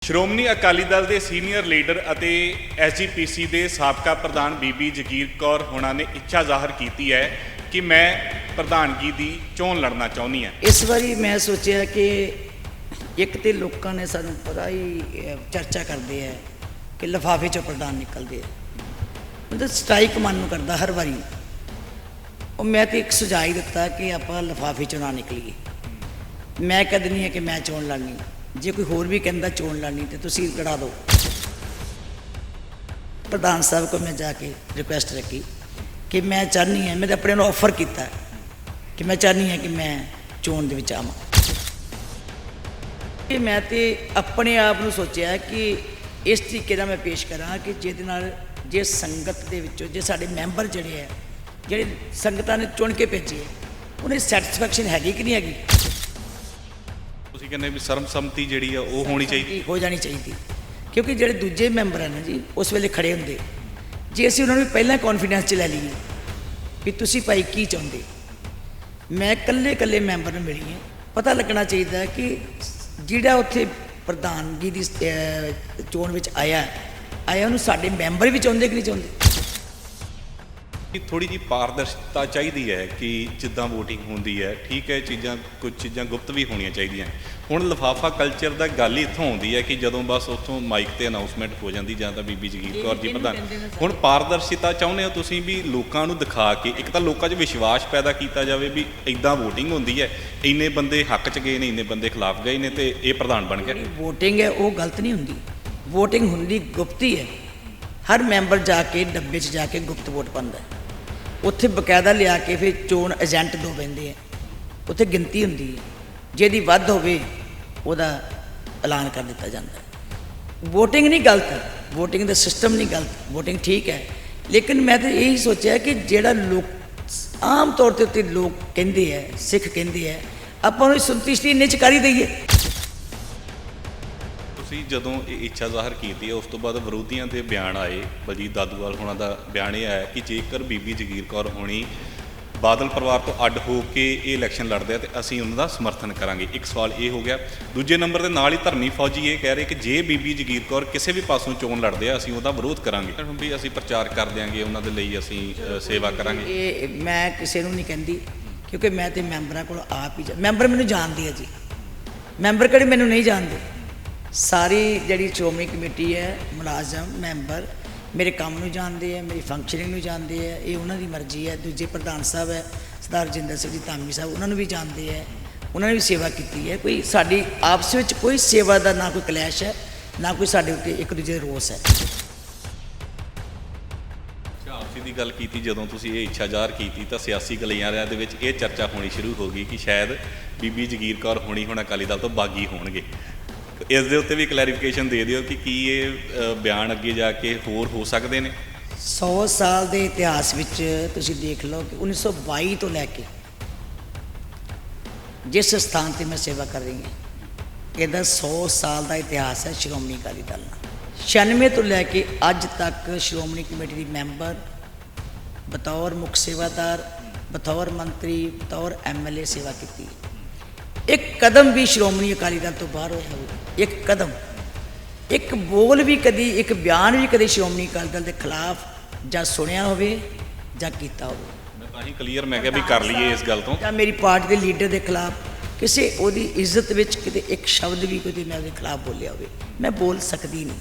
ਸ਼੍ਰੋਮਣੀ ਅਕਾਲੀ ਦਲ ਦੇ senior leader ਅਤੇ SGPC ਦੇ ਸਾਬਕਾ ਪ੍ਰਧਾਨ ਬੀਬੀ ਜਗੀਰ ਕੌਰ ਹੋਣਾ ਨੇ ਇੱਛਾ ਜ਼ਾਹਰ ਕੀਤੀ ਹੈ ਕਿ ਮੈਂ ਪ੍ਰਧਾਨਗੀ ਦੀ ਚੋਣ ਲੜਨਾ ਚਾਹੁੰਦੀ ਹਾਂ। ਇਸ ਵਾਰੀ ਮੈਂ ਸੋਚਿਆ ਕਿ ਇੱਕ ਤੇ ਲੋਕਾਂ ਨੇ ਸਾਨੂੰ ਪਤਾ ਹੀ ਚਰਚਾ ਕਰਦੇ ਆ ਕਿ ਲਿਫਾਫੇ ਚੋਂ ਪ੍ਰਧਾਨ ਨਿਕਲਦੇ ਆ, ਮਤਲਬ ਸਟ੍ਰਾਈਕ ਮਨ ਨੂੰ ਕਰਦਾ ਹਰ ਵਾਰੀ। ਉਹ ਮੈਂ ਤੇ ਇੱਕ ਸੁਝਾਅ ਹੀ ਦਿੱਤਾ ਕਿ ਆਪਾਂ ਲਿਫਾਫੇ ਚੋਂ ਨਾ ਨਿਕਲੀਏ। ਮੈਂ ਕਦੇ ਨਹੀਂ ਹੈ ਕਿ ਮੈਂ ਚੋਣ ਲੜਨੀ, ਜੇ ਕੋਈ ਹੋਰ ਵੀ ਕਹਿੰਦਾ ਚੋਣ ਲੜਨੀ ਤੇ ਤੁਸੀਂ ਲੜਾ ਦਿਓ। ਪ੍ਰਧਾਨ ਸਾਹਿਬ ਕੋਲ ਮੈਂ ਜਾ ਕੇ ਰਿਕੁਐਸਟ ਰੱਖੀ ਕਿ ਮੈਂ ਚਾਹੁੰਦੀ ਹਾਂ, ਮੈਂ ਤਾਂ ਆਪਣੇ ਨੂੰ ਆਫਰ ਕੀਤਾ ਕਿ ਮੈਂ ਚਾਹੁੰਦੀ ਹਾਂ ਕਿ ਮੈਂ ਚੋਣ ਦੇ ਵਿੱਚ ਆਵਾਂ। ਕਿ ਮੈਂ ਤੇ ਆਪਣੇ ਆਪ ਨੂੰ ਸੋਚਿਆ ਕਿ ਇਸ ਤਰੀਕੇ ਨਾਲ ਮੈਂ ਪੇਸ਼ ਕਰਾਂ ਕਿ ਜਿਹਦੇ ਨਾਲ ਜੇ ਸੰਗਤ ਦੇ ਵਿੱਚੋਂ ਜੇ ਸਾਡੇ ਮੈਂਬਰ ਜਿਹੜੇ ਸੰਗਤਾਂ ਨੇ ਚੁਣ ਕੇ ਭੇਜੇ ਉਹਨਾਂ ਦੀ ਸੈਟੀਸਫੈਕਸ਼ਨ ਹੈਗੀ ਕਿ ਨਹੀਂ ਹੈਗੀ। ਤੁਸੀਂ ਕਹਿੰਦੇ ਵੀ ਸਰਬਸੰਮਤੀ ਜਿਹੜੀ ਆ ਉਹ ਹੋਣੀ ਚਾਹੀਦੀ, ਹੋ ਜਾਣੀ ਚਾਹੀਦੀ, ਕਿਉਂਕਿ ਜਿਹੜੇ ਦੂਜੇ ਮੈਂਬਰ ਹਨ ਜੀ ਉਸ ਵੇਲੇ ਖੜੇ ਹੁੰਦੇ, ਜੇ ਅਸੀਂ ਉਹਨਾਂ ਨੂੰ ਪਹਿਲਾਂ ਕੌਨਫੀਡੈਂਸ 'ਚ ਲੈ ਲਈਏ ਵੀ ਤੁਸੀਂ ਭਾਈ ਕੀ ਚਾਹੁੰਦੇ। ਮੈਂ ਇਕੱਲੇ ਮੈਂਬਰ ਨੂੰ ਮਿਲੀ ਹਾਂ, ਪਤਾ ਲੱਗਣਾ ਚਾਹੀਦਾ ਕਿ ਜਿਹੜਾ ਉੱਥੇ ਪ੍ਰਧਾਨਗੀ ਦੀ ਚੋਣ ਵਿੱਚ ਆਇਆ ਉਹਨੂੰ ਸਾਡੇ ਮੈਂਬਰ ਵੀ ਚਾਹੁੰਦੇ ਕਿ ਨਹੀਂ ਚਾਹੁੰਦੇ। ਥੋੜੀ ਜਿਹੀ ਪਾਰਦਰਸ਼ਤਾ ਚਾਹੀਦੀ ਹੈ ਕਿ ਜਿੱਦਾਂ ਵੋਟਿੰਗ ਹੁੰਦੀ ਹੈ, ਠੀਕ ਹੈ, ਕੁਝ ਚੀਜ਼ਾਂ ਗੁਪਤ ਵੀ ਹੋਣੀਆਂ ਚਾਹੀਦੀਆਂ। ਹੁਣ ਲਿਫਾਫਾ ਕਲਚਰ ਦਾ ਗੱਲ ਹੀ ਇੱਥੋਂ ਆਉਂਦੀ ਹੈ ਕਿ ਜਦੋਂ ਬਸ ਉੱਥੋਂ ਮਾਈਕ ਤੇ ਅਨਾਉਂਸਮੈਂਟ ਹੋ ਜਾਂਦੀ ਜਾਂ ਤਾਂ ਬੀਬੀ ਜਗੀਰ ਕੌਰ ਜੀ ਪ੍ਰਧਾਨ। ਹੁਣ ਪਾਰਦਰਸ਼ਤਾ ਚਾਹੁੰਦੇ ਹੋ ਤੁਸੀਂ ਵੀ ਲੋਕਾਂ ਨੂੰ ਦਿਖਾ ਕੇ, ਇੱਕ ਤਾਂ ਲੋਕਾਂ 'ਚ ਵਿਸ਼ਵਾਸ ਪੈਦਾ ਕੀਤਾ ਜਾਵੇ ਵੀ ਇੱਦਾਂ ਵੋਟਿੰਗ ਹੁੰਦੀ ਹੈ, ਇੰਨੇ ਬੰਦੇ ਹੱਕ 'ਚ ਗਏ ਨੇ, ਇੰਨੇ ਬੰਦੇ ਖਿਲਾਫ ਗਏ ਨੇ ਤੇ ਇਹ ਪ੍ਰਧਾਨ ਬਣ ਗਿਆ। ਵੋਟਿੰਗ ਹੈ ਉਹ ਗਲਤ ਨਹੀਂ ਹੁੰਦੀ, ਵੋਟਿੰਗ ਹੁੰਦੀ ਗੁਪਤੀ ਹੈ। ਹਰ ਮੈਂਬਰ ਜਾ ਕੇ ਡੱਬੇ 'ਚ ਜਾ ਕੇ ਗੁਪਤ ਵੋਟ ਪਾਉਂਦਾ, ਉੱਥੇ ਬਕਾਇਦਾ ਲਿਆ ਕੇ ਫਿਰ ਚੋਣ ਏਜੰਟ ਦੋ ਬਹਿੰਦੇ ਆ, ਉੱਥੇ ਗਿਣਤੀ ਹੁੰਦੀ ਹੈ, ਜਿਹਦੀ ਵੱਧ ਹੋਵੇ ਉਹਦਾ ਐਲਾਨ ਕਰ ਦਿੱਤਾ ਜਾਂਦਾ। ਵੋਟਿੰਗ ਨਹੀਂ ਗਲਤ, ਵੋਟਿੰਗ ਦਾ ਸਿਸਟਮ ਨਹੀਂ ਗਲਤ, ਵੋਟਿੰਗ ਠੀਕ ਹੈ। ਲੇਕਿਨ ਮੈਂ ਤਾਂ ਇਹੀ ਸੋਚਿਆ ਕਿ ਜਿਹੜਾ ਲੋਕ ਆਮ ਤੌਰ 'ਤੇ ਉੱਤੇ ਲੋਕ ਕਹਿੰਦੇ ਹੈ, ਸਿੱਖ ਕਹਿੰਦੇ ਹੈ, ਆਪਾਂ ਉਹਨੂੰ ਸੰਤੁਸ਼ਟੀ ਇੰਨੇ 'ਚ ਕਰ ਹੀ ਦਈਏ। ਤੁਸੀਂ ਜਦੋਂ ਇਹ ਇੱਛਾ ਜ਼ਾਹਰ ਕੀਤੀ ਹੈ ਉਸ ਤੋਂ ਬਾਅਦ ਵਿਰੋਧੀਆਂ ਦੇ ਬਿਆਨ ਆਏ, ਬਲਜੀਤ ਦਾਦੂਵਾਲ ਹੋਣਾ ਦਾ ਬਿਆਨ ਇਹ ਆਇਆ ਕਿ ਜੇਕਰ ਬੀਬੀ ਜਗੀਰ ਕੌਰ ਹੋਣੀ ਬਾਦਲ ਪਰਿਵਾਰ ਤੋਂ ਅੱਡ ਹੋ ਕੇ ਇਹ ਇਲੈਕਸ਼ਨ ਲੜਦੇ ਆ ਤੇ ਅਸੀਂ ਉਹਨਾਂ ਦਾ ਸਮਰਥਨ ਕਰਾਂਗੇ। ਇੱਕ ਸਵਾਲ ਇਹ ਹੋ ਗਿਆ। ਦੂਜੇ ਨੰਬਰ ਦੇ ਨਾਲ ਹੀ ਧਰਮੀ ਫੌਜੀ ਇਹ ਕਹਿ ਰਹੇ ਕਿ ਜੇ ਬੀਬੀ ਜਗੀਰ ਕੌਰ ਕਿਸੇ ਵੀ ਪਾਸੋਂ ਚੋਣ ਲੜਦੇ ਆ ਅਸੀਂ ਉਹਦਾ ਵਿਰੋਧ ਕਰਾਂਗੇ, ਵੀ ਅਸੀਂ ਪ੍ਰਚਾਰ ਕਰ ਦਿਆਂਗੇ, ਉਹਨਾਂ ਦੇ ਲਈ ਅਸੀਂ ਸੇਵਾ ਕਰਾਂਗੇ। ਇਹ ਮੈਂ ਕਿਸੇ ਨੂੰ ਨਹੀਂ ਕਹਿੰਦੀ, ਕਿਉਂਕਿ ਮੈਂ ਤੇ ਮੈਂਬਰਾਂ ਕੋਲ ਆਪ ਹੀ ਮੈਂਬਰ ਮੈਨੂੰ ਜਾਣਦੇ ਆ ਜੀ, ਮੈਂਬਰ ਕਿਹੜੇ ਮੈਨੂੰ ਨਹੀਂ ਜਾਣਦੇ। ਸਾਰੀ ਜਿਹੜੀ ਸ਼੍ਰੋਮਣੀ ਕਮੇਟੀ ਹੈ, ਮੁਲਾਜ਼ਮ ਮੈਂਬਰ ਮੇਰੇ ਕੰਮ ਨੂੰ ਜਾਣਦੇ ਆ, ਮੇਰੀ ਫੰਕਸ਼ਨਿੰਗ ਨੂੰ ਜਾਣਦੇ ਆ, ਇਹ ਉਹਨਾਂ ਦੀ ਮਰਜ਼ੀ ਹੈ। ਦੂਜੇ ਪ੍ਰਧਾਨ ਸਾਹਿਬ ਹੈ ਸਰਦਾਰ ਰਜਿੰਦਰ ਸਿੰਘ ਜੀ ਧਾਮੀ ਸਾਹਿਬ, ਉਹਨਾਂ ਨੂੰ ਵੀ ਜਾਣਦੇ ਹੈ, ਉਹਨਾਂ ਨੇ ਵੀ ਸੇਵਾ ਕੀਤੀ ਹੈ। ਕੋਈ ਸਾਡੀ ਆਪਸ ਵਿੱਚ ਕੋਈ ਸੇਵਾ ਦਾ ਨਾ ਕੋਈ ਕਲੈਸ਼ ਹੈ, ਨਾ ਕੋਈ ਸਾਡੇ ਉੱਤੇ ਇੱਕ ਦੂਜੇ ਦਾ ਰੋਸ ਹੈ। ਆਪਸੀ ਦੀ ਗੱਲ ਕੀਤੀ, ਜਦੋਂ ਤੁਸੀਂ ਇਹ ਇੱਛਾ ਜ਼ਾਹਰ ਕੀਤੀ ਤਾਂ ਸਿਆਸੀ ਗਲਿਆਰਿਆਂ ਦੇ ਵਿੱਚ ਇਹ ਚਰਚਾ ਹੋਣੀ ਸ਼ੁਰੂ ਹੋ ਗਈ ਕਿ ਸ਼ਾਇਦ ਬੀਬੀ ਜਗੀਰ ਕੌਰ ਹੋਣੀ ਹੁਣ ਅਕਾਲੀ ਦਲ ਤੋਂ ਬਾਗੀ ਹੋਣਗੇ। ਇਸ ਦੇ ਉੱਤੇ ਵੀ ਕਲੈਰੀਫਿਕੇਸ਼ਨ ਦੇ ਦਿਓ ਕਿ ਕੀ ਇਹ ਬਿਆਨ ਅੱਗੇ ਜਾ ਕੇ ਹੋਰ ਹੋ ਸਕਦੇ ਨੇ। 100 ਸਾਲ ਦੇ ਇਤਿਹਾਸ ਵਿੱਚ ਤੁਸੀਂ ਦੇਖ ਲਓ ਕਿ 1922 ਤੋਂ ਲੈ ਕੇ ਜਿਸ ਸਥਾਨ 'ਤੇ ਮੈਂ ਸੇਵਾ ਕਰ ਰਹੀ ਹਾਂ, ਇਹਦਾ 100 ਸਾਲ ਦਾ ਇਤਿਹਾਸ ਹੈ ਸ਼੍ਰੋਮਣੀ ਅਕਾਲੀ ਦਲ ਨਾਲ। 96 ਤੋਂ ਲੈ ਕੇ ਅੱਜ ਤੱਕ ਸ਼੍ਰੋਮਣੀ ਕਮੇਟੀ ਦੀ ਮੈਂਬਰ, ਬਤੌਰ ਮੁੱਖ ਸੇਵਾਦਾਰ, ਬਤੌਰ ਮੰਤਰੀ, ਬਤੌਰ MLA ਸੇਵਾ ਕੀਤੀ। ਇੱਕ ਕਦਮ ਵੀ ਸ਼੍ਰੋਮਣੀ ਅਕਾਲੀ ਦਲ ਤੋਂ ਬਾਹਰ ਹੋਇਆ ਹੋਵੇ, ਇੱਕ ਕਦਮ, ਇੱਕ ਬੋਲ ਵੀ ਕਦੀ, ਇੱਕ ਬਿਆਨ ਵੀ ਕਦੇ ਸ਼੍ਰੋਮਣੀ ਅਕਾਲੀ ਦਲ ਦੇ ਖਿਲਾਫ ਜਾਂ ਸੁਣਿਆ ਹੋਵੇ ਜਾਂ ਕੀਤਾ ਹੋਵੇ। ਮੈਂ ਤਾਂ ਹੀ ਕਲੀਅਰ ਮੈਂ ਕਿਹਾ ਵੀ ਕਰ ਲਈਏ ਇਸ ਗੱਲ ਤੋਂ। ਜਾਂ ਮੇਰੀ ਪਾਰਟੀ ਦੇ ਲੀਡਰ ਦੇ ਖਿਲਾਫ ਕਿਸੇ ਉਹਦੀ ਇੱਜ਼ਤ ਵਿੱਚ ਕਿਤੇ ਇੱਕ ਸ਼ਬਦ ਵੀ ਕਦੇ ਮੈਂ ਉਹਦੇ ਖਿਲਾਫ ਬੋਲਿਆ ਹੋਵੇ, ਮੈਂ ਬੋਲ ਸਕਦੀ ਨਹੀਂ।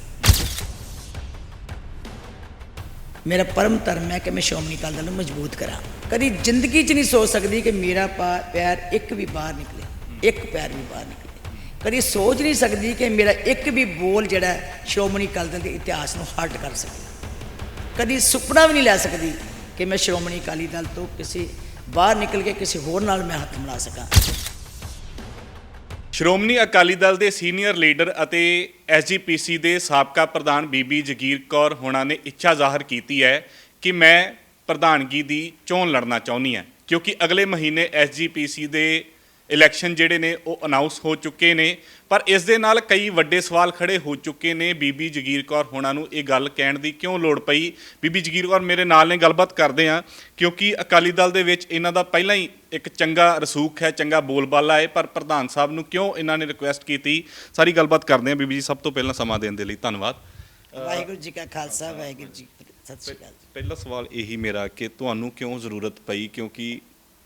ਮੇਰਾ ਪਰਮ ਧਰਮ ਹੈ ਕਿ ਮੈਂ ਸ਼੍ਰੋਮਣੀ ਅਕਾਲੀ ਦਲ ਨੂੰ ਮਜ਼ਬੂਤ ਕਰਾਂ। ਕਦੀ ਜ਼ਿੰਦਗੀ 'ਚ ਨਹੀਂ ਸੋਚ ਸਕਦੀ ਕਿ ਮੇਰਾ ਪੈਰ ਇੱਕ ਵੀ ਬਾਹਰ ਨਿਕਲੇ, ਇੱਕ ਪੈਰ ਵੀ ਬਾਹਰ ਨਿਕਲੇ। ਕਦੀ ਸੋਚ ਨਹੀਂ ਸਕਦੀ ਕਿ ਮੇਰਾ ਇੱਕ ਵੀ ਬੋਲ ਜਿਹੜਾ ਸ਼੍ਰੋਮਣੀ ਅਕਾਲੀ ਦਲ ਦੇ ਇਤਿਹਾਸ ਨੂੰ ਹਰਟ ਕਰ ਸਕੇ। ਕਦੀ ਸੁਪਨਾ ਵੀ ਨਹੀਂ ਲੈ ਸਕਦੀ ਕਿ ਮੈਂ ਸ਼੍ਰੋਮਣੀ ਅਕਾਲੀ ਦਲ ਤੋਂ ਕਿਸੇ ਬਾਹਰ ਨਿਕਲ ਕੇ ਕਿਸੇ ਹੋਰ ਨਾਲ ਮੈਂ ਹੱਥ ਮਿਲਾ ਸਕਾਂ। ਸ਼੍ਰੋਮਣੀ ਅਕਾਲੀ ਦਲ ਦੇ ਸੀਨੀਅਰ ਲੀਡਰ ਅਤੇ ਐਸਜੀਪੀਸੀ ਦੇ ਸਾਬਕਾ ਪ੍ਰਧਾਨ ਬੀਬੀ ਜਗੀਰ ਕੌਰ ਹੋਣਾ ਨੇ ਇੱਛਾ ਜ਼ਾਹਰ ਕੀਤੀ ਹੈ ਕਿ ਮੈਂ ਪ੍ਰਧਾਨਗੀ ਦੀ ਚੋਣ ਲੜਨਾ ਚਾਹੁੰਦੀ ਹਾਂ, ਕਿਉਂਕਿ ਅਗਲੇ ਮਹੀਨੇ ਐਸਜੀਪੀਸੀ ਦੇ ਇਲੈਕਸ਼ਨ ਜਿਹੜੇ ਨੇ ਉਹ ਅਨਾਉਂਸ ਹੋ ਚੁੱਕੇ ਨੇ। ਪਰ ਇਸ ਦੇ ਨਾਲ ਕਈ ਵੱਡੇ ਸਵਾਲ ਖੜੇ ਹੋ ਚੁੱਕੇ ਨੇ। ਬੀਬੀ ਜਗੀਰ ਕੌਰ ਹੋਣਾ ਨੂੰ ਇਹ ਗੱਲ ਕਹਿਣ ਦੀ ਕਿਉਂ ਲੋੜ ਪਈ? ਬੀਬੀ ਜਗੀਰ ਕੌਰ ਮੇਰੇ ਨਾਲ ਨੇ, ਗੱਲਬਾਤ ਕਰਦੇ ਹਾਂ, ਕਿਉਂਕਿ ਅਕਾਲੀ ਦਲ ਦੇ ਵਿੱਚ ਇਹਨਾਂ ਦਾ ਪਹਿਲਾਂ ਹੀ ਇੱਕ ਚੰਗਾ ਰਸੂਖ ਹੈ, ਚੰਗਾ ਬੋਲਬਾਲਾ ਹੈ, ਪਰ ਪ੍ਰਧਾਨ ਸਾਹਿਬ ਨੂੰ ਕਿਉਂ ਇਹਨਾਂ ਨੇ ਰਿਕੁਐਸਟ ਕੀਤੀ, ਸਾਰੀ ਗੱਲਬਾਤ ਕਰਦੇ ਹਾਂ। ਬੀਬੀ ਜੀ, ਸਭ ਤੋਂ ਪਹਿਲਾਂ ਸਮਾਂ ਦੇਣ ਦੇ ਲਈ ਧੰਨਵਾਦ। ਵਾਹਿਗੁਰੂ ਜੀ ਕਾ ਖਾਲਸਾ, ਵਾਹਿਗੁਰੂ ਜੀ ਕੀ ਫਤਿਹ। ਸਤਿ ਸ਼੍ਰੀ ਅਕਾਲ। ਪਹਿਲਾ ਸਵਾਲ ਇਹੀ ਮੇਰਾ ਕਿ ਤੁਹਾਨੂੰ ਕਿਉਂ ਜ਼ਰੂਰਤ ਪਈ, ਕਿਉਂਕਿ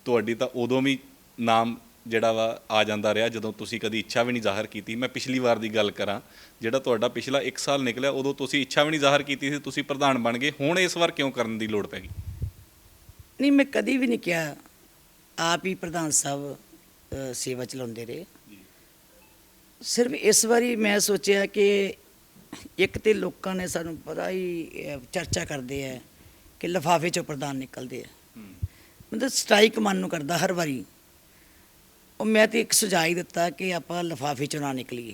ਤੁਹਾਡੀ ਤਾਂ ਉਦੋਂ ਵੀ ਨਾਮ ਜਿਹੜਾ ਵਾ ਆ ਜਾਂਦਾ ਰਿਹਾ ਜਦੋਂ ਤੁਸੀਂ ਕਦੀ ਇੱਛਾ ਵੀ ਨਹੀਂ ਜ਼ਾਹਰ ਕੀਤੀ। ਮੈਂ ਪਿਛਲੀ ਵਾਰ ਦੀ ਗੱਲ ਕਰਾਂ, ਜਿਹੜਾ ਤੁਹਾਡਾ ਪਿਛਲਾ 1 ਸਾਲ ਨਿਕਲਿਆ, ਉਦੋਂ ਤੁਸੀਂ ਇੱਛਾ ਵੀ ਨਹੀਂ ਜ਼ਾਹਰ ਕੀਤੀ ਸੀ, ਤੁਸੀਂ ਪ੍ਰਧਾਨ ਬਣ ਗਏ। ਹੁਣ ਇਸ ਵਾਰ ਕਿਉਂ ਕਰਨ ਦੀ ਲੋੜ ਪੈ ਗਈ? ਨਹੀਂ, ਮੈਂ ਕਦੀ ਵੀ ਨਹੀਂ ਕਿਹਾ। ਆਪ ਹੀ ਪ੍ਰਧਾਨ ਸਾਹਿਬ ਸੇਵਾ ਚਲਾਉਂਦੇ ਰਹੇ। ਸਿਰਫ ਇਸ ਵਾਰੀ ਮੈਂ ਸੋਚਿਆ ਕਿ ਇੱਕ ਤੇ ਲੋਕਾਂ ਨੇ ਸਾਨੂੰ ਪਤਾ ਹੀ ਚਰਚਾ ਕਰਦੇ ਆ ਕਿ ਲਿਫਾਫੇ 'ਚੋਂ ਪ੍ਰਧਾਨ ਨਿਕਲਦੇ ਆ। ਮਤਲਬ ਸਟ੍ਰਾਈਕ ਮਨ ਨੂੰ ਕਰਦਾ ਹਰ ਵਾਰੀ। ਉਹ ਮੈਂ ਤੇ ਇੱਕ ਸੁਝਾਅ ਹੀ ਦਿੱਤਾ ਕਿ ਆਪਾਂ ਲਿਫਾਫੇ 'ਚੋਂ ਨਾ ਨਿਕਲੀਏ।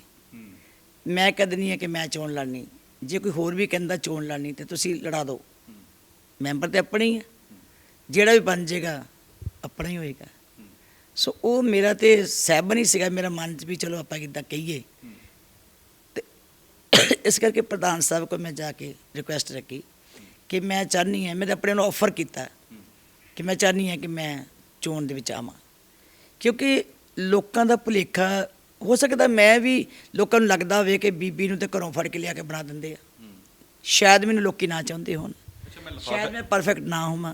ਮੈਂ ਕਹਿੰਦੀ ਨਹੀਂ ਹੈ ਕਿ ਮੈਂ ਚੋਣ ਲੜਨੀ। ਜੇ ਕੋਈ ਹੋਰ ਵੀ ਕਹਿੰਦਾ ਚੋਣ ਲੜਨੀ ਤੇ ਤੁਸੀਂ ਲੜਾ ਦਿਓ। ਮੈਂਬਰ ਤੇ ਆਪਣੇ ਹੀ ਹੈ, ਜਿਹੜਾ ਵੀ ਬਣ ਜਾਏਗਾ ਆਪਣਾ ਹੀ ਹੋਏਗਾ। ਸੋ ਉਹ ਮੇਰਾ ਤੇ ਸਹਿਬ ਨਹੀਂ ਸੀਗਾ ਮੇਰਾ ਮਨ 'ਚ ਵੀ ਚਲੋ ਆਪਾਂ ਕਿੱਦਾਂ ਕਹੀਏ। ਤੇ ਇਸ ਕਰਕੇ ਪ੍ਰਧਾਨ ਸਾਹਿਬ ਕੋਲ ਮੈਂ ਜਾ ਕੇ ਰਿਕੁਐਸਟ ਰੱਖੀ ਕਿ ਮੈਂ ਚਾਹੁੰਦੀ ਹਾਂ, ਮੈਂ ਆਪਣੇ ਨੂੰ ਆਫਰ ਕੀਤਾ ਕਿ ਮੈਂ ਚਾਹੁੰਦੀ ਹਾਂ ਕਿ ਮੈਂ ਚੋਣ ਦੇ ਵਿੱਚ ਆਵਾਂ, ਕਿਉਂਕਿ ਲੋਕਾਂ ਦਾ ਭੁਲੇਖਾ ਹੋ ਸਕਦਾ ਮੈਂ ਵੀ ਲੋਕਾਂ ਨੂੰ ਲੱਗਦਾ ਹੋਵੇ ਕਿ ਬੀਬੀ ਨੂੰ ਤੇ ਘਰੋਂ ਫੜ ਕੇ ਲਿਆ ਕੇ ਬਣਾ ਦਿੰਦੇ ਆ। ਸ਼ਾਇਦ ਮੈਨੂੰ ਲੋਕੀ ਨਾ ਚਾਹੁੰਦੇ ਹੋਣ, ਸ਼ਾਇਦ ਮੈਂ ਪਰਫੈਕਟ ਨਾ ਹੋਵਾਂ,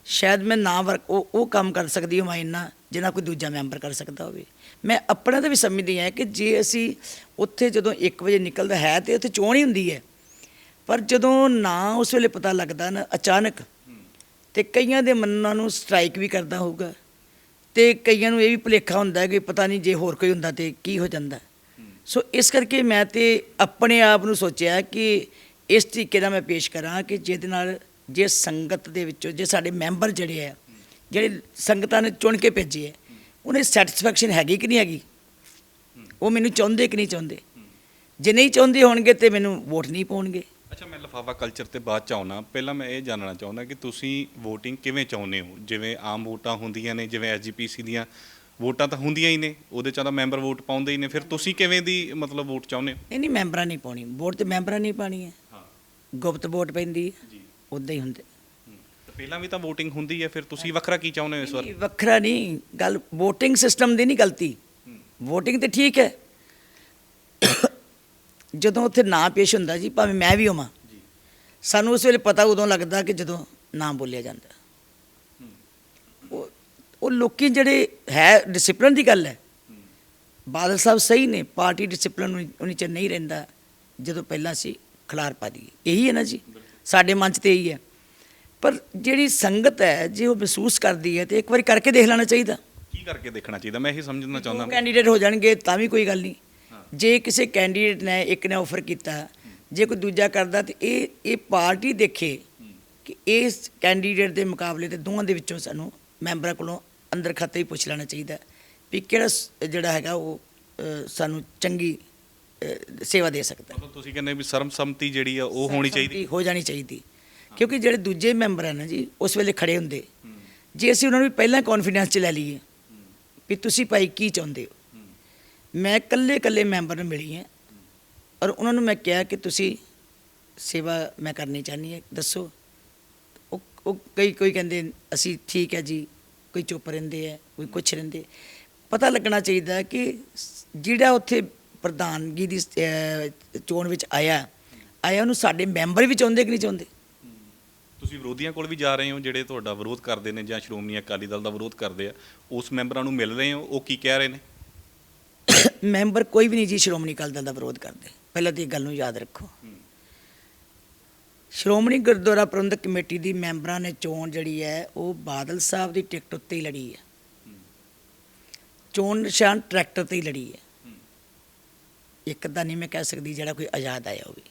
ਸ਼ਾਇਦ ਮੈਂ ਨਾ ਉਹ ਕੰਮ ਕਰ ਸਕਦੀ ਹੋਵਾਂ ਇੰਨਾ ਜਿੰਨਾ ਕੋਈ ਦੂਜਾ ਮੈਂਬਰ ਕਰ ਸਕਦਾ ਹੋਵੇ। ਮੈਂ ਆਪਣੇ 'ਤੇ ਵੀ ਸਮਝਦੀ ਹਾਂ ਕਿ ਜੇ ਅਸੀਂ ਉੱਥੇ ਜਦੋਂ 1 ਵਜੇ ਨਿਕਲਦਾ ਹੈ ਤੇ ਉੱਥੇ ਚੋਣ ਹੀ ਹੁੰਦੀ ਹੈ, ਪਰ ਜਦੋਂ ਨਾ ਉਸ ਵੇਲੇ ਪਤਾ ਲੱਗਦਾ ਨਾ ਅਚਾਨਕ, ਤੇ ਕਈਆਂ ਦੇ ਮਨਾਂ ਨੂੰ ਸਟ੍ਰਾਈਕ ਵੀ ਕਰਦਾ ਹੋਊਗਾ ਤੇ ਕਈਆਂ ਨੂੰ ਇਹ ਵੀ ਭੁਲੇਖਾ ਹੁੰਦਾ ਕਿ ਪਤਾ ਨਹੀਂ ਜੇ ਹੋਰ ਕੋਈ ਹੁੰਦਾ ਤੇ ਕੀ ਹੋ ਜਾਂਦਾ। ਸੋ ਇਸ ਕਰਕੇ ਮੈਂ ਤੇ ਆਪਣੇ ਆਪ ਨੂੰ ਸੋਚਿਆ ਕਿ ਇਸ ਤਰੀਕੇ ਨਾਲ ਮੈਂ ਪੇਸ਼ ਕਰਾਂ ਕਿ ਜਿਹਦੇ ਨਾਲ ਜੇ ਸੰਗਤ ਦੇ ਵਿੱਚੋਂ ਜੇ ਸਾਡੇ ਮੈਂਬਰ ਜਿਹੜੇ ਆ, ਜਿਹੜੇ ਸੰਗਤਾਂ ਨੇ ਚੁਣ ਕੇ ਭੇਜੇ ਹੈ, ਉਹਨੇ ਸੈਟਿਸਫੈਕਸ਼ਨ ਹੈਗੀ ਕਿ ਨਹੀਂ ਹੈਗੀ, ਉਹ ਮੈਨੂੰ ਚਾਹੁੰਦੇ ਕਿ ਨਹੀਂ ਚਾਹੁੰਦੇ। ਜੇ ਨਹੀਂ ਚਾਹੁੰਦੇ ਹੋਣਗੇ ਤੇ ਮੈਨੂੰ ਵੋਟ ਨਹੀਂ ਪਾਉਣਗੇ। ਅੱਛਾ, ਮੈਂ ਲਿਫਾਫਾ ਕਲਚਰ ਤੇ ਬਾਅਦ ਚ ਆਉਣਾ, ਪਹਿਲਾਂ ਮੈਂ ਇਹ ਜਾਣਨਾ ਚਾਹੁੰਦਾ ਕਿ ਤੁਸੀਂ VOTING ਕਿਵੇਂ ਚਾਹੁੰਦੇ ਹੋ? ਜਿਵੇਂ ਆਮ ਵੋਟਾਂ ਹੁੰਦੀਆਂ ਨੇ, ਜਿਵੇਂ SGPC ਦੀਆਂ ਵੋਟਾਂ ਤਾਂ ਹੁੰਦੀਆਂ ਹੀ ਨੇ, ਉਹਦੇ 'ਚ ਤਾਂ ਮੈਂਬਰ ਵੋਟ ਪਾਉਂਦੇ ਹੀ ਨੇ, ਫਿਰ ਤੁਸੀਂ ਕਿਵੇਂ ਦੀ ਮਤਲਬ ਵੋਟ ਚਾਹੁੰਦੇ ਹੋ? ਨਹੀਂ, ਮੈਂਬਰਾਂ ਨਹੀਂ ਪਾਉਣੀ ਵੋਟ, ਤੇ ਮੈਂਬਰਾਂ ਨਹੀਂ ਪਾਣੀ ਹੈ। ਗੁਪਤ ਵੋਟ ਪੈਂਦੀ ਜੀ, ਉੱਦਾਂ ਹੀ ਹੁੰਦੇ। ਪਹਿਲਾਂ ਵੀ ਤਾਂ VOTING ਹੁੰਦੀ ਹੈ, ਫਿਰ ਤੁਸੀਂ ਵੱਖਰਾ ਕੀ ਚਾਹੁੰਦੇ ਹੋ ਇਸ ਵਾਰ? ਵੱਖਰਾ ਨਹੀਂ, ਗੱਲ VOTING ਸਿਸਟਮ ਦੀ ਨਹੀਂ ਗਲਤੀ। VOTING ਤੇ ਠੀਕ ਹੈ, ਜਦੋਂ ਉੱਥੇ ਨਾਂ ਪੇਸ਼ ਹੁੰਦਾ ਜੀ, ਭਾਵੇਂ ਮੈਂ ਵੀ ਹੋਵਾਂ, ਸਾਨੂੰ ਉਸ ਵੇਲੇ ਪਤਾ ਉਦੋਂ ਲੱਗਦਾ ਕਿ ਜਦੋਂ ਨਾਮ ਬੋਲਿਆ ਜਾਂਦਾ। ਉਹ ਲੋਕੀ ਜਿਹੜੇ ਹੈ ਡਿਸਪਲਿਨ ਦੀ ਗੱਲ ਹੈ। ਬਾਦਲ ਸਾਹਿਬ ਸਹੀ ਨੇ, ਪਾਰਟੀ ਡਿਸਪਲਿਨ ਉਨੀ ਚਿਰ ਨਹੀਂ ਰਹਿੰਦਾ ਜਦੋਂ ਪਹਿਲਾਂ ਸੀ ਖਿਲਾਰ ਪਾ ਦਈਏ। ਇਹੀ ਹੈ ਨਾ ਜੀ, ਸਾਡੇ ਮਨ 'ਚ ਤੇ ਇਹੀ ਹੈ। ਪਰ ਜਿਹੜੀ ਸੰਗਤ ਹੈ ਜੇ ਉਹ ਮਹਿਸੂਸ ਕਰਦੀ ਹੈ ਤੇ ਇੱਕ ਵਾਰੀ ਕਰਕੇ ਦੇਖ ਲੈਣਾ ਚਾਹੀਦਾ। ਕੀ ਕਰਕੇ ਦੇਖਣਾ ਚਾਹੀਦਾ? ਮੈਂ ਇਹੀ ਸਮਝਣਾ ਚਾਹੁੰਦਾ। ਕੈਂਡੀਡੇਟ ਹੋ ਜਾਣਗੇ ਤਾਂ ਵੀ ਕੋਈ ਗੱਲ ਨਹੀਂ। ਜੇ ਕਿਸੇ ਕੈਂਡੀਡੇਟ ਨੇ ਇੱਕ ਨੇ ਆਫਰ ਕੀਤਾ, ਜੇ ਕੋਈ ਦੂਜਾ ਕਰਦਾ ਤੇ ਇਹ ਪਾਰਟੀ ਦੇਖੇ ਕਿ ਇਸ ਕੈਂਡੀਡੇਟ ਦੇ ਮੁਕਾਬਲੇ ਤੇ ਦੋਵਾਂ ਦੇ ਵਿੱਚੋਂ ਸਾਨੂੰ ਮੈਂਬਰਾਂ ਕੋਲੋਂ ਅੰਦਰ ਖਾਤੇ ਹੀ ਪੁੱਛ ਲੈਣਾ ਚਾਹੀਦਾ ਵੀ ਕਿਹੜਾ ਜਿਹੜਾ ਹੈਗਾ ਉਹ ਸਾਨੂੰ ਚੰਗੀ ਸੇਵਾ ਦੇ ਸਕਦਾ। ਮਤਲਬ ਤੁਸੀਂ ਕਹਿੰਦੇ ਵੀ ਸਰਬਸੰਮਤੀ ਜਿਹੜੀ ਆ ਉਹ ਹੋਣੀ ਚਾਹੀਦੀ, ਹੋ ਜਾਣੀ ਚਾਹੀਦੀ। ਕਿਉਂਕਿ ਜਿਹੜੇ ਦੂਜੇ ਮੈਂਬਰ ਹਨ ਜੀ ਉਸ ਵੇਲੇ ਖੜੇ ਹੁੰਦੇ, ਜੇ ਅਸੀਂ ਉਹਨਾਂ ਨੂੰ ਪਹਿਲਾਂ ਕੌਨਫੀਡੈਂਸ 'ਚ ਲੈ ਲਈਏ ਵੀ ਤੁਸੀਂ ਭਾਈ ਕੀ ਚਾਹੁੰਦੇ ਹੋ। ਮੈਂ ਇਕੱਲੇ ਮੈਂਬਰ ਨੂੰ ਮਿਲੀ ਹਾਂ ਔਰ ਉਹਨਾਂ ਨੂੰ ਮੈਂ ਕਿਹਾ ਕਿ ਤੁਸੀਂ ਸੇਵਾ ਮੈਂ ਕਰਨੀ ਚਾਹੁੰਦੀ ਹਾਂ, ਦੱਸੋ। ਉਹ ਕੋਈ ਕਹਿੰਦੇ ਅਸੀਂ ਠੀਕ ਹੈ ਜੀ, ਕੋਈ ਚੁੱਪ ਰਹਿੰਦੇ ਹੈ, ਕੋਈ ਕੁਛ ਰਹਿੰਦੇ। ਪਤਾ ਲੱਗਣਾ ਚਾਹੀਦਾ ਕਿ ਜਿਹੜਾ ਉੱਥੇ ਪ੍ਰਧਾਨਗੀ ਦੀ ਚੋਣ ਵਿੱਚ ਆਇਆ ਉਹਨੂੰ ਸਾਡੇ ਮੈਂਬਰ ਵੀ ਚਾਹੁੰਦੇ ਕਿ ਨਹੀਂ ਚਾਹੁੰਦੇ। ਤੁਸੀਂ ਵਿਰੋਧੀਆਂ ਕੋਲ ਵੀ ਜਾ ਰਹੇ ਹੋ, ਜਿਹੜੇ ਤੁਹਾਡਾ ਵਿਰੋਧ ਕਰਦੇ ਨੇ ਜਾਂ ਸ਼੍ਰੋਮਣੀ ਅਕਾਲੀ ਦਲ ਦਾ ਵਿਰੋਧ ਕਰਦੇ ਆ, ਉਸ ਮੈਂਬਰਾਂ ਨੂੰ ਮਿਲ ਰਹੇ ਹੋ, ਉਹ ਕੀ ਕਹਿ ਰਹੇ ਨੇ? ਮੈਂਬਰ ਕੋਈ ਵੀ ਨਹੀਂ ਜੀ ਸ਼੍ਰੋਮਣੀ ਅਕਾਲੀ ਦਲ ਦਾ ਵਿਰੋਧ ਕਰਦੇ। ਪਹਿਲਾਂ ਤਾਂ ਇਹ ਗੱਲ ਨੂੰ ਯਾਦ ਰੱਖੋ, ਸ਼੍ਰੋਮਣੀ ਗੁਰਦੁਆਰਾ ਪ੍ਰਬੰਧਕ ਕਮੇਟੀ ਦੀ ਮੈਂਬਰਾਂ ਨੇ ਚੋਣ ਜਿਹੜੀ ਹੈ ਉਹ ਬਾਦਲ ਸਾਹਿਬ ਦੀ ਟਿਕਟ ਉੱਤੇ ਹੀ ਲੜੀ ਹੈ। ਚੋਣ ਨਿਸ਼ਾਨ ਟਰੈਕਟਰ 'ਤੇ ਹੀ ਲੜੀ ਹੈ। ਇੱਕ ਤਾਂ ਨਹੀਂ ਮੈਂ ਕਹਿ ਸਕਦੀ ਜਿਹੜਾ ਕੋਈ ਆਜ਼ਾਦ ਆਇਆ ਹੋਵੇ।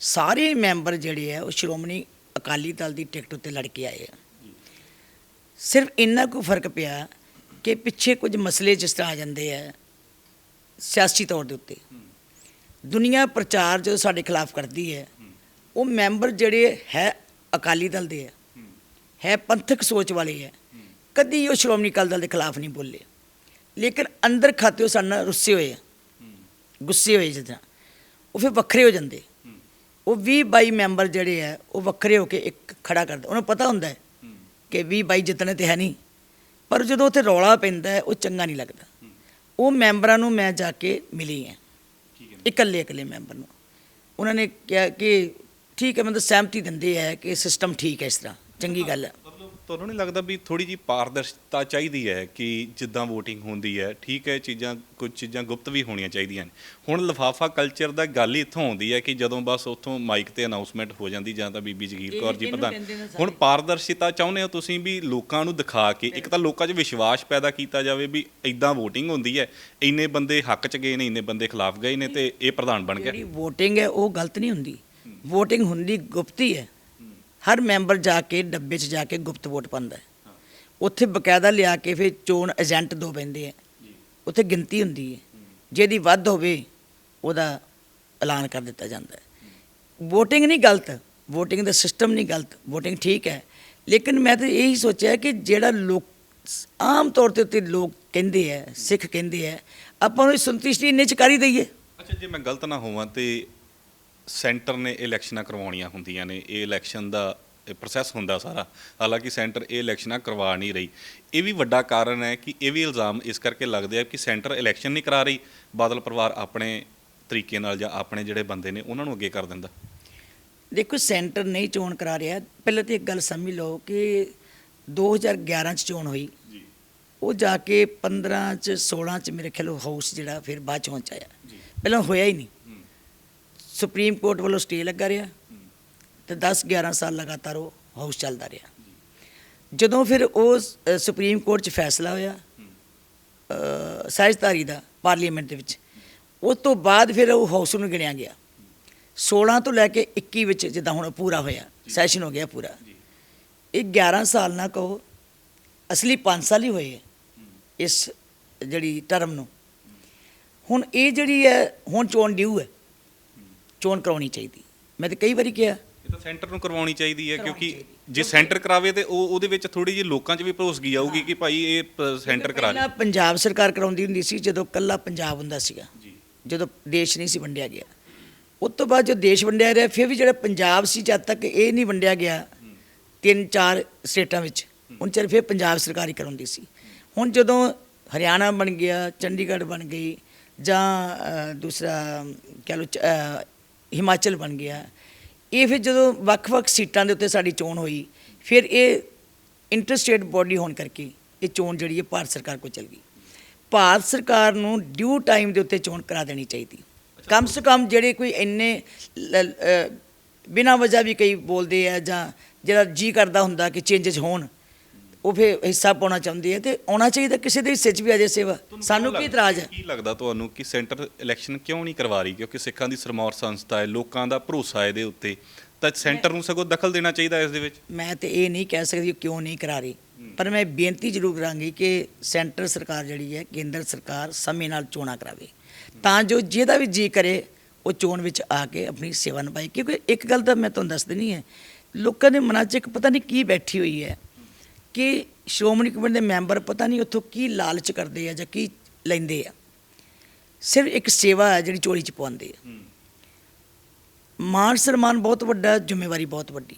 ਸਾਰੇ ਮੈਂਬਰ ਜਿਹੜੇ ਆ ਉਹ ਸ਼੍ਰੋਮਣੀ ਅਕਾਲੀ ਦਲ ਦੀ ਟਿਕਟ ਉੱਤੇ ਲੜ ਕੇ ਆਏ ਆ। ਸਿਰਫ ਇੰਨਾ ਕੁ ਫਰਕ ਪਿਆ ਕਿ ਪਿੱਛੇ ਕੁਝ ਮਸਲੇ ਜਿਸ ਤਰ੍ਹਾਂ ਆ ਜਾਂਦੇ ਆ ਸਿਆਸੀ ਤੌਰ ਦੇ ਉੱਤੇ, ਦੁਨੀਆ ਪ੍ਰਚਾਰ ਜਦੋਂ ਸਾਡੇ ਖਿਲਾਫ ਕਰਦੀ ਹੈ, ਉਹ ਮੈਂਬਰ ਜਿਹੜੇ ਹੈ ਅਕਾਲੀ ਦਲ ਦੇ ਹੈ ਪੰਥਕ ਸੋਚ ਵਾਲੇ ਹੈ, ਕਦੀ ਉਹ ਸ਼੍ਰੋਮਣੀ ਅਕਾਲੀ ਦਲ ਦੇ ਖਿਲਾਫ ਨਹੀਂ ਬੋਲੇ, ਲੇਕਿਨ ਅੰਦਰ ਖਾਤੇ ਉਹ ਸਾਡੇ ਨਾਲ ਰੁੱਸੇ ਹੋਏ ਆ। ਗੁੱਸੇ ਹੋਏ ਜਿੱਦਾਂ, ਉਹ ਫਿਰ ਵੱਖਰੇ ਹੋ ਜਾਂਦੇ। ਉਹ 20-22 ਮੈਂਬਰ ਜਿਹੜੇ ਆ ਉਹ ਵੱਖਰੇ ਹੋ ਕੇ ਇੱਕ ਖੜਾ ਕਰਦੇ। ਉਹਨੂੰ ਪਤਾ ਹੁੰਦਾ ਹੈ ਕਿ 20-22 ਜਿੱਤਣੇ ਤੇ ਹੈ ਨਹੀਂ, ਪਰ ਜਦੋਂ ਉੱਥੇ ਰੌਲਾ ਪੈਂਦਾ ਹੈ ਉਹ ਚੰਗਾ ਨਹੀਂ ਲੱਗਦਾ। ਉਹ ਮੈਂਬਰਾਂ ਨੂੰ ਮੈਂ ਜਾ ਕੇ ਮਿਲੀ ਹਾਂ, ਇਕੱਲੇ ਮੈਂਬਰ ਨੂੰ। ਉਹਨਾਂ ਨੇ ਕਿਹਾ ਕਿ ਠੀਕ ਹੈ, ਮਤਲਬ ਸਹਿਮਤੀ ਦਿੰਦੇ ਹੈ ਕਿ ਸਿਸਟਮ ਠੀਕ ਹੈ, ਇਸ ਤਰ੍ਹਾਂ ਚੰਗੀ ਗੱਲ ਹੈ। ਮਤਲਬ ਤੁਹਾਨੂੰ ਨਹੀਂ ਲੱਗਦਾ ਵੀ ਥੋੜੀ ਜੀ ਪਾਰਦਰਸ਼ਤਾ ਚਾਹੀਦੀ ਹੈ ਕਿ ਜਿੱਦਾਂ VOTING ਹੁੰਦੀ ਹੈ, ਠੀਕ ਹੈ, ਕੁਝ ਚੀਜ਼ਾਂ ਗੁਪਤ ਵੀ ਹੋਣੀਆਂ ਚਾਹੀਦੀਆਂ ਨੇ। ਹੁਣ ਲਿਫਾਫਾ ਕਲਚਰ ਦਾ ਗੱਲ ਹੀ ਇੱਥੋਂ ਆਉਂਦੀ ਹੈ ਕਿ ਜਦੋਂ ਬਸ ਉੱਥੋਂ ਮਾਈਕ ਤੇ ਅਨਾਉਂਸਮੈਂਟ ਹੋ ਜਾਂਦੀ ਜਾਂ ਤਾਂ ਬੀਬੀ ਜਗੀਰ ਕੌਰ ਜੀ ਪ੍ਰਧਾਨ। ਹੁਣ ਪਾਰਦਰਸ਼ਤਾ ਚਾਹੁੰਦੇ ਹੋ ਤੁਸੀਂ ਵੀ ਲੋਕਾਂ ਨੂੰ ਦਿਖਾ ਕੇ, ਇੱਕ ਤਾਂ ਲੋਕਾਂ ਚ ਵਿਸ਼ਵਾਸ ਪੈਦਾ ਕੀਤਾ ਜਾਵੇ ਵੀ ਇਦਾਂ VOTING ਹੁੰਦੀ ਹੈ, ਇੰਨੇ ਬੰਦੇ ਹੱਕ 'ਚ ਗਏ ਨੇ, ਇੰਨੇ ਬੰਦੇ ਖਿਲਾਫ ਗਏ ਨੇ ਤੇ ਇਹ ਪ੍ਰਧਾਨ ਬਣ ਗਿਆ। ਜਿਹੜੀ VOTING ਹੈ ਉਹ ਗਲਤ ਨਹੀਂ ਹੁੰਦੀ। VOTING ਹੁੰਦੀ ਗੁਪਤ ਹੀ ਹੈ। ਹਰ ਮੈਂਬਰ ਜਾ ਕੇ ਡੱਬੇ 'ਚ ਜਾ ਕੇ ਗੁਪਤ ਵੋਟ ਪਾਉਂਦਾ ਹੈ। ਉੱਥੇ ਬਕਾਇਦਾ ਲਿਆ ਕੇ ਫਿਰ ਚੋਣ ਏਜੰਟ ਦੋ ਪੈਂਦੇ ਹੈ, ਉੱਥੇ ਗਿਣਤੀ ਹੁੰਦੀ ਹੈ। ਜਿਹਦੀ ਵੱਧ ਹੋਵੇ ਉਹਦਾ ਐਲਾਨ ਕਰ ਦਿੱਤਾ ਜਾਂਦਾ ਹੈ। VOTING ਨਹੀਂ ਗਲਤ, VOTING ਦਾ ਸਿਸਟਮ ਨਹੀਂ ਗਲਤ, VOTING ਠੀਕ ਹੈ। ਲੇਕਿਨ ਮੈਂ ਤਾਂ ਇਹੀ ਸੋਚਿਆ ਕਿ ਜਿਹੜਾ ਲੋਕ ਆਮ ਤੌਰ ਤੇ ਉੱਤੇ ਲੋਕ ਕਹਿੰਦੇ ਹੈ, ਸਿੱਖ ਕਹਿੰਦੇ ਹੈ, ਆਪਾਂ ਨੂੰ ਸੰਤੁਸ਼ਟੀ ਇੰਨੇ 'ਚ ਕਰ ਹੀ ਦਈਏ। ਅੱਛਾ, ਜੇ ਮੈਂ ਗਲਤ ਨਾ ਹੋਵਾਂ ਤੇ ਸੈਂਟਰ ਨੇ ਇਲੈਕਸ਼ਨਾਂ ਕਰਵਾਉਣੀਆਂ ਹੁੰਦੀਆਂ ਨੇ, ਇਹ ਇਲੈਕਸ਼ਨ ਦਾ ਪ੍ਰੋਸੈਸ ਹੁੰਦਾ ਸਾਰਾ, ਹਾਲਾਂਕਿ ਸੈਂਟਰ ਇਹ ਇਲੈਕਸ਼ਨਾਂ ਕਰਵਾ ਨਹੀਂ ਰਹੀ। ਇਹ ਵੀ ਵੱਡਾ ਕਾਰਨ ਹੈ ਕਿ ਇਹ ਵੀ ਇਲਜ਼ਾਮ ਇਸ ਕਰਕੇ ਲੱਗਦੇ ਆ ਕਿ ਸੈਂਟਰ ਇਲੈਕਸ਼ਨ ਨਹੀਂ ਕਰਾ ਰਹੀ, ਬਾਦਲ ਪਰਿਵਾਰ ਆਪਣੇ ਤਰੀਕੇ ਨਾਲ ਜਾਂ ਆਪਣੇ ਜਿਹੜੇ ਬੰਦੇ ਨੇ ਉਹਨਾਂ ਨੂੰ ਅੱਗੇ ਕਰ ਦਿੰਦਾ। ਦੇਖੋ, ਸੈਂਟਰ ਨਹੀਂ ਚੋਣ ਕਰਾ ਰਿਹਾ। ਪਹਿਲਾਂ ਤਾਂ ਇੱਕ ਗੱਲ ਸਮਝ ਲਓ ਕਿ 2011 'ਚ ਚੋਣ ਹੋਈ, ਉਹ ਜਾ ਕੇ 15 'ਚ 16 'ਚ ਮੇਰੇ ਖਿਆਲ ਹਾਊਸ ਜਿਹੜਾ ਫਿਰ ਬਾਅਦ 'ਚ ਪਹੁੰਚਾਇਆ, ਪਹਿਲਾਂ ਹੋਇਆ ਹੀ ਨਹੀਂ। ਸੁਪਰੀਮ ਕੋਰਟ ਵੱਲੋਂ ਸਟੇ ਲੱਗਾ ਰਿਹਾ ਤੇ 10-11 ਸਾਲ ਲਗਾਤਾਰ ਉਹ ਹਾਊਸ ਚੱਲਦਾ ਰਿਹਾ। ਜਦੋਂ ਫਿਰ ਉਹ ਸੁਪਰੀਮ ਕੋਰਟ 'ਚ ਫੈਸਲਾ ਹੋਇਆ ਸਾਂਝਧਾਰੀ ਦਾ ਪਾਰਲੀਮੈਂਟ ਦੇ ਵਿੱਚ, ਉਸ ਤੋਂ ਬਾਅਦ ਫਿਰ ਉਹ ਹਾਊਸ ਨੂੰ ਗਿਣਿਆ ਗਿਆ। 16 ਤੋਂ ਲੈ ਕੇ 21 ਵਿੱਚ ਜਿੱਦਾਂ ਹੁਣ ਪੂਰਾ ਹੋਇਆ, ਸੈਸ਼ਨ ਹੋ ਗਿਆ ਪੂਰਾ। ਇਹ 11 ਸਾਲ ਨਾ ਕਹੋ, ਅਸਲੀ 5 ਸਾਲ ਹੀ ਹੋਏ ਹੈ ਇਸ ਜਿਹੜੀ ਟਰਮ ਨੂੰ। ਹੁਣ ਇਹ ਜਿਹੜੀ ਹੈ, ਹੁਣ ਚੋਣ ਡਿਊ ਹੈ, ਚੋਣ ਕਰਾਉਣੀ ਚਾਹੀਦੀ। ਮੈਂ ਤਾਂ ਕਈ ਵਾਰੀ ਕਿਹਾ ਇਹ ਤਾਂ ਸੈਂਟਰ ਨੂੰ ਕਰਵਾਉਣੀ ਚਾਹੀਦੀ ਹੈ, ਕਿਉਂਕਿ ਜੇ ਸੈਂਟਰ ਕਰਾਵੇ ਤੇ ਉਹਦੇ ਵਿੱਚ ਥੋੜੀ ਜਿਹੀ ਲੋਕਾਂ 'ਚ ਵੀ ਭਰੋਸਗੀ ਆਊਗੀ ਕਿ ਭਾਈ ਇਹ ਸੈਂਟਰ ਕਰਾ ਪਹਿਲਾਂ ਪੰਜਾਬ ਸਰਕਾਰ ਕਰਾਉਂਦੀ ਹੁੰਦੀ ਸੀ, ਜਦੋਂ ਕੱਲਾ ਪੰਜਾਬ ਹੁੰਦਾ ਸੀਗਾ, ਜਦੋਂ ਦੇਸ਼ ਨਹੀਂ ਸੀ ਵੰਡਿਆ ਗਿਆ। ਉਸ ਤੋਂ ਬਾਅਦ ਜੋ ਦੇਸ਼ ਵੰਡਿਆ ਰਿਹਾ, ਫਿਰ ਵੀ ਜਿਹੜਾ ਪੰਜਾਬ ਸੀ, ਜਦ ਤੱਕ ਇਹ ਨਹੀਂ ਵੰਡਿਆ ਗਿਆ 3-4 ਸਟੇਟਾਂ ਵਿੱਚ, ਹੁਣ ਚਿਰ ਫਿਰ ਪੰਜਾਬ ਸਰਕਾਰ ਹੀ ਕਰਾਉਂਦੀ ਸੀ। ਹੁਣ ਜਦੋਂ ਹਰਿਆਣਾ ਬਣ ਗਿਆ, ਚੰਡੀਗੜ੍ਹ ਬਣ ਗਈ, ਜਾਂ ਦੂਸਰਾ ਕਹਿ ਲਓ ਹਿਮਾਚਲ ਬਣ ਗਿਆ, ਇਹ ਫਿਰ ਜਦੋਂ ਵੱਖ-ਵੱਖ ਸੀਟਾਂ ਦੇ ਉੱਤੇ ਸਾਡੀ ਚੋਣ ਹੋਈ, ਫਿਰ ਇਹ ਇੰਟਰਸਟੇਟ ਬੋਡੀ ਹੋਣ ਕਰਕੇ ਇਹ ਚੋਣ ਜਿਹੜੀ ਹੈ ਭਾਰਤ ਸਰਕਾਰ ਕੋਲ ਚਲ ਗਈ। ਭਾਰਤ ਸਰਕਾਰ ਨੂੰ ਡਿਊ ਟਾਈਮ ਦੇ ਉੱਤੇ ਚੋਣ ਕਰਾ ਦੇਣੀ ਚਾਹੀਦੀ। ਕਮ ਸੇ ਕਮ ਜਿਹੜੇ ਕੋਈ ਇੰਨੇ ਬਿਨਾਂ ਵਜ੍ਹਾ ਵੀ ਕਈ ਬੋਲਦੇ ਆ, ਜਾਂ ਜਿਹੜਾ ਜੀ ਕਰਦਾ ਹੁੰਦਾ ਕਿ ਚੇਂਜਸ ਹੋਣ, ਉਹ ਫਿਰ ਹਿੱਸਾ ਪਾਉਣਾ ਚਾਹੁੰਦੇ ਆ, ਤੇ ਆਉਣਾ ਚਾਹੀਦਾ। ਕਿਸੇ ਦੇ ਹਿੱਸੇ 'ਚ ਵੀ ਆ ਜੇ ਸੇਵਾ, ਸਾਨੂੰ ਕੀ ਇਤਰਾਜ਼ ਹੈ? ਕੀ ਲੱਗਦਾ ਤੁਹਾਨੂੰ ਕਿ ਸੈਂਟਰ ਇਲੈਕਸ਼ਨ ਕਿਉਂ ਨਹੀਂ ਕਰਵਾ ਰਹੀ? ਕਿਉਂਕਿ ਸਿੱਖਾਂ ਦੀ ਸਰਮੌਰ ਸੰਸਥਾ ਹੈ, ਲੋਕਾਂ ਦਾ ਭਰੋਸਾ ਇਹਦੇ ਉੱਤੇ, ਤਾਂ ਸੈਂਟਰ ਨੂੰ ਸਗੋਂ ਦਖਲ ਦੇਣਾ ਚਾਹੀਦਾ ਇਸ ਦੇ ਵਿੱਚ। ਮੈਂ ਤੇ ਇਹ ਨਹੀਂ ਕਹਿ ਸਕਦੀ ਕਿਉਂ ਨਹੀਂ ਕਰਾ ਰਹੀ, ਪਰ ਮੈਂ ਬੇਨਤੀ ਜ਼ਰੂਰ ਕਰਾਂਗੀ ਕਿ ਸੈਂਟਰ ਸਰਕਾਰ ਜਿਹੜੀ ਹੈ, ਕੇਂਦਰ ਸਰਕਾਰ ਸਮੇਂ ਨਾਲ ਚੋਣਾਂ ਕਰਾਵੇ, ਤਾਂ ਜੋ ਜਿਹਦਾ ਵੀ ਜੀ ਕਰੇ ਉਹ ਚੋਣ ਵਿੱਚ ਆ ਕੇ ਆਪਣੀ ਸੇਵਾ ਨਿਭਾਏ। ਕਿਉਂਕਿ ਇੱਕ ਗੱਲ ਤਾਂ ਮੈਂ ਤੁਹਾਨੂੰ ਦੱਸ ਦੇਣੀ ਹੈ, ਲੋਕਾਂ ਦੇ ਮਨਾਂ 'ਚ ਇੱਕ ਪਤਾ ਨਹੀਂ ਕੀ ਬੈਠੀ ਹੋਈ ਹੈ ਕਿ ਸ਼੍ਰੋਮਣੀ ਕਮੇਟੀ ਦੇ ਮੈਂਬਰ ਪਤਾ ਨਹੀਂ ਉੱਥੋਂ ਕੀ ਲਾਲਚ ਕਰਦੇ ਆ ਜਾਂ ਕੀ ਲੈਂਦੇ ਆ। ਸਿਰਫ ਇੱਕ ਸੇਵਾ ਹੈ ਜਿਹੜੀ ਚੋਰੀ 'ਚ ਪਵਾਉਂਦੇ ਆ। ਮਾਣ ਸਨਮਾਨ ਬਹੁਤ ਵੱਡਾ, ਜ਼ਿੰਮੇਵਾਰੀ ਬਹੁਤ ਵੱਡੀ।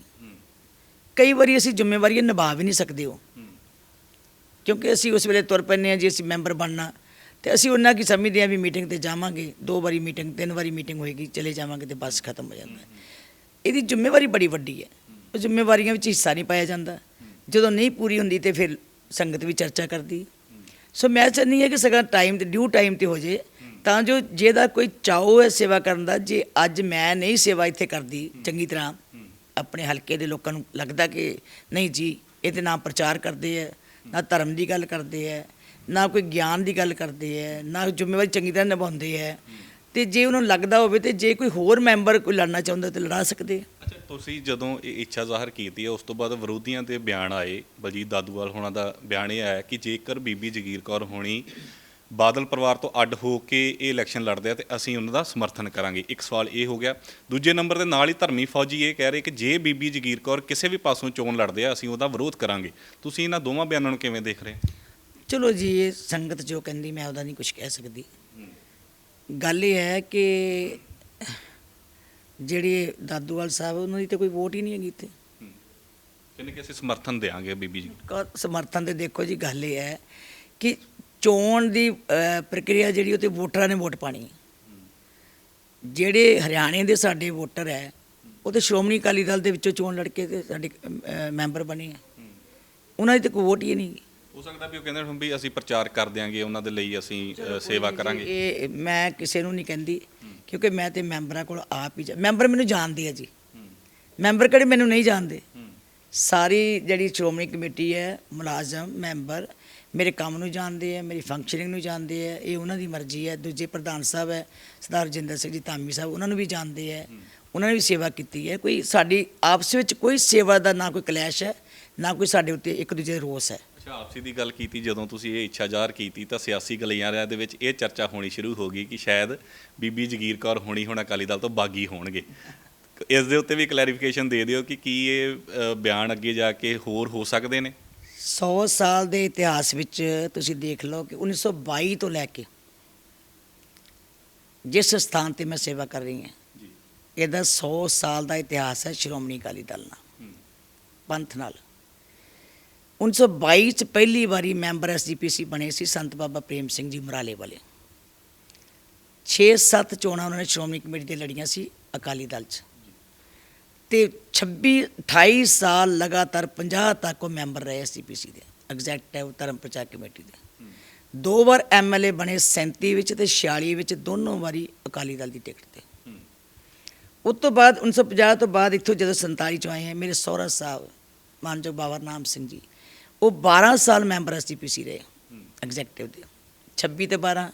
ਕਈ ਵਾਰੀ ਅਸੀਂ ਜ਼ਿੰਮੇਵਾਰੀਆਂ ਨਿਭਾ ਵੀ ਨਹੀਂ ਸਕਦੇ ਉਹ, ਕਿਉਂਕਿ ਅਸੀਂ ਉਸ ਵੇਲੇ ਤੁਰ ਪੈਂਦੇ ਹਾਂ ਜੀ ਅਸੀਂ ਮੈਂਬਰ ਬਣਨਾ, ਤੇ ਅਸੀਂ ਉਹਨਾਂ ਕੀ ਸਮਝਦੇ ਹਾਂ ਵੀ ਮੀਟਿੰਗ ਤੇ ਜਾਵਾਂਗੇ, 2 ਵਾਰੀ ਮੀਟਿੰਗ 3 ਵਾਰੀ ਮੀਟਿੰਗ ਹੋਏਗੀ, ਚਲੇ ਜਾਵਾਂਗੇ ਤੇ ਬਸ ਖਤਮ ਹੋ ਜਾਂਦਾ। ਇਹਦੀ ਜ਼ਿੰਮੇਵਾਰੀ ਬੜੀ ਵੱਡੀ ਹੈ, ਉਹ ਜ਼ਿੰਮੇਵਾਰੀਆਂ ਵਿੱਚ ਹਿੱਸਾ ਨਹੀਂ ਪਾਇਆ ਜਾਂਦਾ। ਜਦੋਂ ਨਹੀਂ ਪੂਰੀ ਹੁੰਦੀ ਤੇ ਫਿਰ ਸੰਗਤ ਵੀ ਚਰਚਾ ਕਰਦੀ। ਸੋ ਮੈਂ ਚਾਹੁੰਦੀ ਹਾਂ ਕਿ ਸਗੋਂ ਟਾਈਮ ਤੇ ਡਿਊ ਟਾਈਮ ਤੇ ਹੋ ਜੇ, ਤਾਂ ਜੋ ਜਿਹਦਾ ਕੋਈ ਚਾਓ ਹੈ ਸੇਵਾ ਕਰਨ ਦਾ, ਜੇ ਅੱਜ ਮੈਂ ਨਹੀਂ ਸੇਵਾ ਇੱਥੇ ਕਰਦੀ ਚੰਗੀ ਤਰ੍ਹਾਂ, ਆਪਣੇ ਹਲਕੇ ਦੇ ਲੋਕਾਂ ਨੂੰ ਲੱਗਦਾ ਕਿ ਨਹੀਂ ਜੀ ਇਹਦੇ ਨਾਲ ਪ੍ਰਚਾਰ ਕਰਦੇ ਹੈ, ਨਾ ਧਰਮ ਦੀ ਗੱਲ ਕਰਦੇ ਹੈ, ਨਾ ਕੋਈ ਗਿਆਨ ਦੀ ਗੱਲ ਕਰਦੇ ਹੈ, ਨਾ ਜ਼ਿੰਮੇਵਾਰੀ ਚੰਗੀ ਤਰ੍ਹਾਂ ਨਿਭਾਉਂਦੇ ਹੈ, ਤੇ ਜੇ ਉਹਨੂੰ ਲੱਗਦਾ ਹੋਵੇ ਤੇ ਜੇ ਕੋਈ ਹੋਰ ਮੈਂਬਰ ਕੋਈ ਲੜਨਾ ਚਾਹੁੰਦਾ ਤੇ ਲੜਾ ਸਕਦੇ। ਅੱਛਾ, ਤੁਸੀਂ ਜਦੋਂ ਇਹ ਇੱਛਾ ਜ਼ਾਹਰ ਕੀਤੀ ਹੈ, ਉਸ ਤੋਂ ਬਾਅਦ ਵਿਰੋਧੀਆਂ ਦੇ ਬਿਆਨ ਆਏ, ਬਲਜੀਤ ਦਾਦੂਵਾਲ ਹੋਣਾ ਦਾ ਬਿਆਨ ਇਹ ਆਇਆ ਕਿ ਜੇਕਰ ਬੀਬੀ ਜਗੀਰ ਕੌਰ ਹੋਣੀ ਬਾਦਲ ਪਰਿਵਾਰ ਤੋਂ ਅੱਡ ਹੋ ਕੇ ਇਹ ਇਲੈਕਸ਼ਨ ਲੜਦੇ ਆ ਤੇ ਅਸੀਂ ਉਹਨਾਂ ਦਾ ਸਮਰਥਨ ਕਰਾਂਗੇ। ਇੱਕ ਸਵਾਲ ਇਹ ਹੋ ਗਿਆ। ਦੂਜੇ ਨੰਬਰ ਦੇ ਨਾਲ ਹੀ ਧਰਮੀ ਫੌਜੀ ਇਹ ਕਹਿ ਰਹੇ ਕਿ ਜੇ ਬੀਬੀ ਜਗੀਰ ਕੌਰ ਕਿਸੇ ਵੀ ਪਾਸੋਂ ਚੋਣ ਲੜਦੇ ਆ ਅਸੀਂ ਉਹਦਾ ਵਿਰੋਧ ਕਰਾਂਗੇ। ਤੁਸੀਂ ਇਹਨਾਂ ਦੋਵਾਂ ਬਿਆਨਾਂ ਨੂੰ ਕਿਵੇਂ ਦੇਖ ਰਹੇ? ਚਲੋ ਜੀ, ਇਹ ਸੰਗਤ ਜੋ ਕਹਿੰਦੀ ਮੈਂ ਉਹਦਾ ਨਹੀਂ ਕੁਝ ਕਹਿ ਸਕਦੀ। ਗੱਲ ਇਹ ਹੈ ਕਿ ਜਿਹੜੇ ਦਾਦੂਵਾਲ ਸਾਹਿਬ ਉਹਨਾਂ ਦੀ ਤਾਂ ਕੋਈ ਵੋਟ ਹੀ ਨਹੀਂ ਹੈਗੀ ਇੱਥੇ। ਕਹਿੰਦੇ ਕਿ ਅਸੀਂ ਸਮਰਥਨ ਦੇਵਾਂਗੇ ਬੀਬੀ ਜੀ। ਸਮਰਥਨ ਤੇ ਦੇਖੋ ਜੀ, ਗੱਲ ਇਹ ਹੈ ਕਿ ਚੋਣ ਦੀ ਪ੍ਰਕਿਰਿਆ ਜਿਹੜੀ ਉਹ ਤੇ ਵੋਟਰਾਂ ਨੇ ਵੋਟ ਪਾਣੀ ਹੈ। ਜਿਹੜੇ ਹਰਿਆਣੇ ਦੇ ਸਾਡੇ ਵੋਟਰ ਹੈ ਉਹ ਤੇ ਸ਼੍ਰੋਮਣੀ ਅਕਾਲੀ ਦਲ ਦੇ ਵਿੱਚੋਂ ਚੋਣ ਲੜ ਕੇ ਤੇ ਸਾਡੇ ਮੈਂਬਰ ਬਣੇ ਹੈ, ਉਹਨਾਂ ਦੀ ਤਾਂ ਕੋਈ ਵੋਟ ਹੀ ਨਹੀਂ। ਹੋ ਸਕਦਾ ਵੀ ਉਹ ਕਹਿੰਦੇ ਹੁਣ ਵੀ ਅਸੀਂ ਪ੍ਰਚਾਰ ਕਰ ਦਿਆਂਗੇ, ਉਹਨਾਂ ਦੇ ਲਈ ਅਸੀਂ ਸੇਵਾ ਕਰਾਂਗੇ। ਇਹ ਮੈਂ ਕਿਸੇ ਨੂੰ ਨਹੀਂ ਕਹਿੰਦੀ, ਕਿਉਂਕਿ ਮੈਂ ਤੇ ਮੈਂਬਰਾਂ ਕੋਲ ਆਪ ਹੀ ਮੈਂਬਰ ਮੈਨੂੰ ਜਾਣਦੇ ਆ ਜੀ। ਮੈਂਬਰ ਕਿਹੜੇ ਮੈਨੂੰ ਨਹੀਂ ਜਾਣਦੇ? ਸਾਰੀ ਜਿਹੜੀ ਸ਼੍ਰੋਮਣੀ ਕਮੇਟੀ ਹੈ, ਮੁਲਾਜ਼ਮ ਮੈਂਬਰ ਮੇਰੇ ਕੰਮ ਨੂੰ ਜਾਣਦੇ ਆ, ਮੇਰੀ ਫੰਕਸ਼ਨਿੰਗ ਨੂੰ ਜਾਣਦੇ ਆ। ਇਹ ਉਹਨਾਂ ਦੀ ਮਰਜ਼ੀ ਹੈ। ਦੂਜੇ ਪ੍ਰਧਾਨ ਸਾਹਿਬ ਹੈ ਸਰਦਾਰ ਰਜਿੰਦਰ ਸਿੰਘ ਜੀ ਧਾਮੀ ਸਾਹਿਬ, ਉਹਨਾਂ ਨੂੰ ਵੀ ਜਾਣਦੇ ਆ, ਉਹਨਾਂ ਨੇ ਵੀ ਸੇਵਾ ਕੀਤੀ ਹੈ। ਕੋਈ ਸਾਡੀ ਆਪਸ ਵਿੱਚ ਕੋਈ ਸੇਵਾ ਦਾ ਨਾ ਕੋਈ ਕਲੈਸ਼ ਹੈ, ਨਾ ਕੋਈ ਸਾਡੇ ਉੱਤੇ ਇੱਕ ਦੂਜੇ ਦਾ ਰੋਸ ਹੈ। ਅੱਛਾ, ਆਪਸੀ ਦੀ ਗੱਲ ਕੀਤੀ, ਜਦੋਂ ਤੁਸੀਂ ਇਹ ਇੱਛਾ ਜ਼ਾਹਰ ਕੀਤੀ ਤਾਂ ਸਿਆਸੀ ਗਲਿਆਰਿਆਂ ਦੇ ਵਿੱਚ ਇਹ ਚਰਚਾ ਹੋਣੀ ਸ਼ੁਰੂ ਹੋ ਗਈ ਕਿ ਸ਼ਾਇਦ ਬੀਬੀ ਜਗੀਰ ਕੌਰ ਹੋਣੀ ਹੁਣ ਅਕਾਲੀ ਦਲ ਤੋਂ ਬਾਗੀ ਹੋਣਗੇ। ਇਸ ਦੇ ਉੱਤੇ ਵੀ ਕਲੈਰੀਫਿਕੇਸ਼ਨ ਦੇ ਦਿਓ ਕਿ ਕੀ ਇਹ ਬਿਆਨ ਅੱਗੇ ਜਾ ਕੇ ਹੋਰ ਹੋ ਸਕਦੇ ਨੇ? 100 ਸਾਲ ਦੇ ਇਤਿਹਾਸ ਵਿੱਚ ਤੁਸੀਂ ਦੇਖ ਲਓ ਕਿ 1922 ਤੋਂ ਲੈ ਕੇ ਜਿਸ ਸਥਾਨ ਤੇ ਮੈਂ ਸੇਵਾ ਕਰ ਰਹੀ ਹਾਂ, ਇਹਦਾ 100 ਸਾਲ ਦਾ ਇਤਿਹਾਸ ਹੈ ਸ਼੍ਰੋਮਣੀ ਅਕਾਲੀ ਦਲ ਨਾਲ, ਪੰਥ ਨਾਲ। 1922 ਚ ਪਹਿਲੀ ਵਾਰੀ ਮੈਂਬਰ ਐਸਜੀਪੀਸੀ ਬਣੇ ਸੀ ਸੰਤ ਬਾਬਾ ਪ੍ਰੇਮ ਸਿੰਘ ਜੀ ਮਰਾਲੇ ਵਾਲੇ। 6-7 ਚੋਣਾਂ ਉਹਨਾਂ ਨੇ ਸ਼੍ਰੋਮਣੀ ਕਮੇਟੀ ਦੇ ਲੜੀਆਂ ਸੀ ਅਕਾਲੀ ਦਲ 'ਚ, ਤੇ 28 ਸਾਲ ਲਗਾਤਾਰ 50 ਤੱਕ ਉਹ ਮੈਂਬਰ ਰਹੇ ਐਸਜੀਪੀਸੀ ਦੇ, ਐਗਜ਼ੈਕਟਿਵ ਧਰਮ ਪ੍ਰਚਾਰ ਕਮੇਟੀ ਦੇ। 2 ਵਾਰ ਐਮਐਲਏ ਬਣੇ 37 ਵਿੱਚ ਤੇ 46 ਵਿੱਚ, ਦੋਨੋਂ ਵਾਰੀ ਅਕਾਲੀ ਦਲ ਦੀ ਟਿਕਟ ਤੇ। ਉਸ ਤੋਂ ਬਾਅਦ 1950 ਤੋਂ ਬਾਅਦ ਇੱਥੋਂ ਜਦੋਂ 47 ਚ ਆਏ ਹੈ, ਮੇਰੇ ਸਹੁਰਾ ਸਾਹਿਬ ਮਾਨਯੋਗ ਬਾਬਾ ਨਾਮ ਸਿੰਘ ਜੀ, ਉਹ 12 ਸਾਲ ਮੈਂਬਰ ਐਸਜੀਪੀਸੀ ਰਹੇ ਐਗਜ਼ੈਕਟਿਵ ਦੇ। 26 ਤੇ 12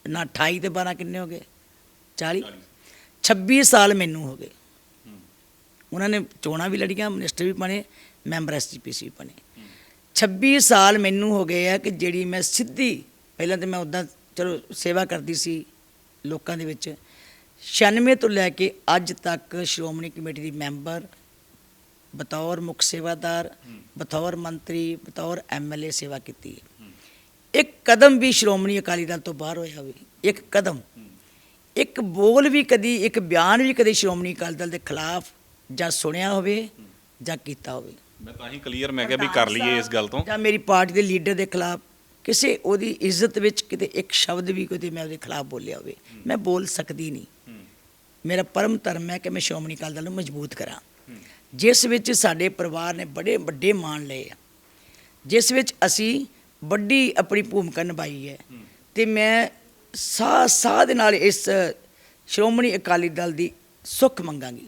ਨਾ 28 ਤੇ 12 ਕਿੰਨੇ ਹੋ ਗਏ? 40। 26 ਸਾਲ ਮੈਨੂੰ ਹੋ ਗਏ। ਉਹਨਾਂ ਨੇ ਚੋਣਾਂ ਵੀ ਲੜੀਆਂ, ਮਿਨਿਸਟਰ ਵੀ ਬਣੇ, ਮੈਂਬਰ ਐਸਜੀਪੀਸੀ ਵੀ ਬਣੇ। 26 ਸਾਲ ਮੈਨੂੰ ਹੋ ਗਏ ਆ ਕਿ ਜਿਹੜੀ ਮੈਂ ਸਿੱਧੀ, ਪਹਿਲਾਂ ਤਾਂ ਮੈਂ ਉੱਦਾਂ ਚਲੋ ਸੇਵਾ ਕਰਦੀ ਸੀ ਲੋਕਾਂ ਦੇ ਵਿੱਚ, 96 ਤੋਂ ਲੈ ਕੇ ਅੱਜ ਤੱਕ ਸ਼੍ਰੋਮਣੀ ਕਮੇਟੀ ਦੀ ਮੈਂਬਰ, ਬਤੌਰ ਮੁੱਖ ਸੇਵਾਦਾਰ, ਬਤੌਰ ਮੰਤਰੀ, ਬਤੌਰ ਐਮਐਲਏ ਸੇਵਾ ਕੀਤੀ ਹੈ। ਇੱਕ ਕਦਮ ਵੀ ਸ਼੍ਰੋਮਣੀ ਅਕਾਲੀ ਦਲ ਤੋਂ ਬਾਹਰ ਹੋਇਆ ਹੋਵੇ, ਇੱਕ ਕਦਮ, ਇੱਕ ਬੋਲ ਵੀ ਕਦੀ, ਇੱਕ ਬਿਆਨ ਵੀ ਕਦੀ ਸ਼੍ਰੋਮਣੀ ਅਕਾਲੀ ਦਲ ਦੇ ਖਿਲਾਫ ਜਾਂ ਸੁਣਿਆ ਹੋਵੇ ਜਾਂ ਕੀਤਾ ਹੋਵੇ। ਮੈਂ ਤਾਂ ਹੀ ਕਲੀਅਰ ਮੈਂ ਕਿਹਾ ਵੀ ਕਰ ਲਈਏ ਇਸ ਗੱਲ ਤੋਂ। ਜਾਂ ਮੇਰੀ ਪਾਰਟੀ ਦੇ ਲੀਡਰ ਦੇ ਖਿਲਾਫ ਕਿਸੇ ਉਹਦੀ ਇੱਜ਼ਤ ਵਿੱਚ ਕਿਤੇ ਇੱਕ ਸ਼ਬਦ ਵੀ ਕਿਤੇ ਮੈਂ ਉਹਦੇ ਖਿਲਾਫ ਬੋਲਿਆ ਹੋਵੇ, ਮੈਂ ਬੋਲ ਸਕਦੀ ਨਹੀਂ। ਮੇਰਾ ਪਰਮ ਧਰਮ ਹੈ ਕਿ ਮੈਂ ਸ਼੍ਰੋਮਣੀ ਅਕਾਲੀ ਦਲ ਨੂੰ ਮਜ਼ਬੂਤ ਕਰਾਂ, ਜਿਸ ਵਿੱਚ ਸਾਡੇ ਪਰਿਵਾਰ ਨੇ ਬੜੇ ਵੱਡੇ ਮਾਣ ਲਏ ਆ, ਜਿਸ ਵਿੱਚ ਅਸੀਂ ਵੱਡੀ ਆਪਣੀ ਭੂਮਿਕਾ ਨਿਭਾਈ ਹੈ। ਤੇ ਮੈਂ ਸਾਹ ਦੇ ਨਾਲ ਇਸ ਸ਼੍ਰੋਮਣੀ ਅਕਾਲੀ ਦਲ ਦੀ ਸੁੱਖ ਮੰਗਾਂਗੀ।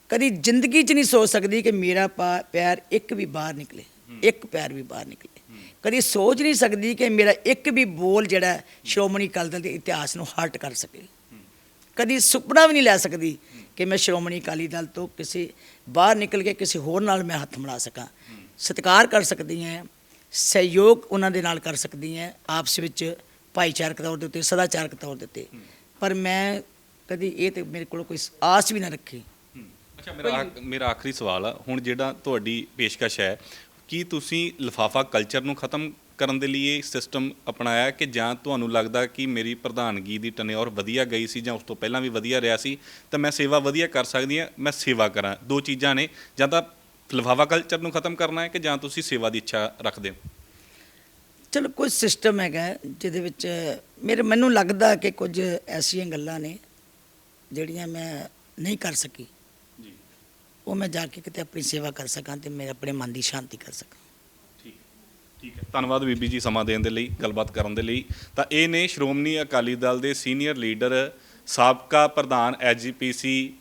ਕਦੀ ਜ਼ਿੰਦਗੀ 'ਚ ਨਹੀਂ ਸੋਚ ਸਕਦੀ ਕਿ ਮੇਰਾ ਪੈਰ ਇੱਕ ਵੀ ਬਾਹਰ ਨਿਕਲੇ, ਇੱਕ ਪੈਰ ਵੀ ਬਾਹਰ ਨਿਕਲੇ। ਕਦੀ ਸੋਚ ਨਹੀਂ ਸਕਦੀ ਕਿ ਮੇਰਾ ਇੱਕ ਵੀ ਬੋਲ ਜਿਹੜਾ ਸ਼੍ਰੋਮਣੀ ਅਕਾਲੀ ਦਲ ਦੇ ਇਤਿਹਾਸ ਨੂੰ ਹਰਟ ਕਰ ਸਕੇ। ਕਦੀ ਸੁਪਨਾ ਵੀ ਨਹੀਂ ਲੈ ਸਕਦੀ ਕਿ ਮੈਂ ਸ਼੍ਰੋਮਣੀ ਅਕਾਲੀ ਦਲ ਤੋਂ ਕਿਸੇ ਬਾਹਰ ਨਿਕਲ ਕੇ ਕਿਸੇ ਹੋਰ ਨਾਲ ਮੈਂ ਹੱਥ ਮਿਲਾ ਸਕਾਂ। ਸਤਿਕਾਰ ਕਰ ਸਕਦੀ ਹਾਂ, ਸਹਿਯੋਗ ਉਹਨਾਂ ਦੇ ਨਾਲ ਕਰ ਸਕਦੀ ਹਾਂ, ਆਪਸ ਵਿੱਚ ਭਾਈਚਾਰਕ ਤੌਰ ਦੇ ਉੱਤੇ, ਸਦਾਚਾਰਕ ਤੌਰ ਦੇ ਉੱਤੇ। ਪਰ ਮੈਂ ਕਦੀ ਇਹ ਤੇ ਮੇਰੇ ਕੋਲ ਕੋਈ ਆਸ ਵੀ ਨਾ ਰੱਖੀ। ਅੱਛਾ, ਮੇਰਾ ਆਖਰੀ ਸਵਾਲ ਆ ਹੁਣ, ਜਿਹੜਾ ਤੁਹਾਡੀ ਪੇਸ਼ਕਸ਼ ਹੈ, ਕੀ ਤੁਸੀਂ ਲਿਫਾਫਾ ਕਲਚਰ ਨੂੰ ਖਤਮ ਕਰਨ ਦੇ ਲਈ ਇਹ ਸਿਸਟਮ ਅਪਣਾਇਆ ਕਿ ਜਾਂ ਤੁਹਾਨੂੰ ਲੱਗਦਾ ਕਿ ਮੇਰੀ ਪ੍ਰਧਾਨਗੀ ਦੀ ਟਨਿਓਰ ਵਧੀਆ ਗਈ ਸੀ ਜਾਂ ਉਸ ਤੋਂ ਪਹਿਲਾਂ ਵੀ ਵਧੀਆ ਰਿਹਾ ਸੀ ਤਾਂ ਮੈਂ ਸੇਵਾ ਵਧੀਆ ਕਰ ਸਕਦੀ ਹਾਂ, ਮੈਂ ਸੇਵਾ ਕਰਾਂ? ਦੋ ਚੀਜ਼ਾਂ ਨੇ, ਜਾਂ ਤਾਂ ਲਿਫਾਫਾ ਕਲਚਰ ਨੂੰ ਖਤਮ ਕਰਨਾ ਹੈ ਕਿ ਜਾਂ ਤੁਸੀਂ ਸੇਵਾ ਦੀ ਇੱਛਾ ਰੱਖਦੇ ਹੋ। ਚਲੋ ਕੁਝ ਸਿਸਟਮ ਹੈਗਾ ਜਿਹਦੇ ਵਿੱਚ ਮੈਨੂੰ ਲੱਗਦਾ ਕਿ ਕੁਝ ਐਸੀਆਂ ਗੱਲਾਂ ਨੇ ਜਿਹੜੀਆਂ ਮੈਂ ਨਹੀਂ ਕਰ ਸਕੀ, ਉਹ ਮੈਂ ਜਾ ਕੇ ਕਿਤੇ ਆਪਣੀ ਸੇਵਾ ਕਰ ਸਕਾਂ ਤੇ ਮੇਰੇ ਆਪਣੇ ਮਨ ਦੀ ਸ਼ਾਂਤੀ ਕਰ ਸਕਾਂ। ਠੀਕ ਹੈ, ਧੰਨਵਾਦ ਬੀਬੀ ਜੀ ਸਮਾਂ ਦੇਣ ਦੇ ਲਈ, ਗੱਲਬਾਤ ਕਰਨ ਦੇ ਲਈ। ਤਾਂ ਇਹ ਨੇ ਸ਼੍ਰੋਮਣੀ ਅਕਾਲੀ ਦਲ ਦੇ ਸੀਨੀਅਰ ਲੀਡਰ, ਸਾਬਕਾ ਪ੍ਰਧਾਨ ਐਸਜੀਪੀਸੀ।